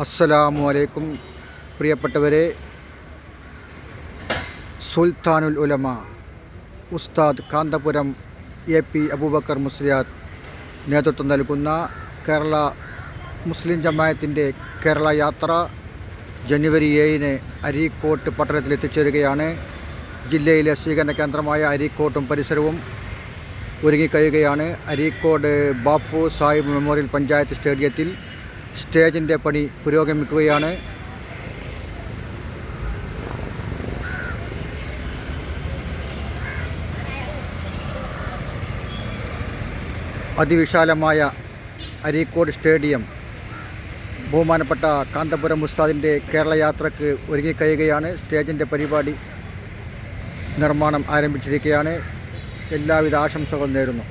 അസ്സലാമു അലൈക്കും. പ്രിയപ്പെട്ടവരെ, സുൽത്താനുൽ ഉലമ ഉസ്താദ് കാന്തപുരം AP അബൂബക്കർ മുസ്ലിയാർ നേതൃത്വം നൽകുന്ന കേരള മുസ്ലിം ജമാഅത്തിൻ്റെ കേരള യാത്ര ജനുവരി 7 അരീക്കോട്ട് പട്ടണത്തിൽ എത്തിച്ചേരുകയാണ്. ജില്ലയിലെ സ്വീകരണ കേന്ദ്രമായ അരീക്കോട്ടും പരിസരവും ഒരുങ്ങിക്കഴിയുകയാണ്. അരീക്കോട് ബാപ്പു സാഹിബ് മെമ്മോറിയൽ പഞ്ചായത്ത് സ്റ്റേഡിയത്തിൽ സ്റ്റേജിൻ്റെ പണി പുരോഗമിക്കുകയാണ്. അതിവിശാലമായ അരീക്കോട് സ്റ്റേഡിയം ബഹുമാനപ്പെട്ട കാന്തപുരം ഉസ്താദിൻ്റെ കേരള യാത്രയ്ക്ക് ഒരുങ്ങിക്കഴിയുകയാണ്. സ്റ്റേജിൻ്റെ പരിപാടി നിർമ്മാണം ആരംഭിച്ചിരിക്കുകയാണ്. എല്ലാവിധ ആശംസകളും നേരുന്നു.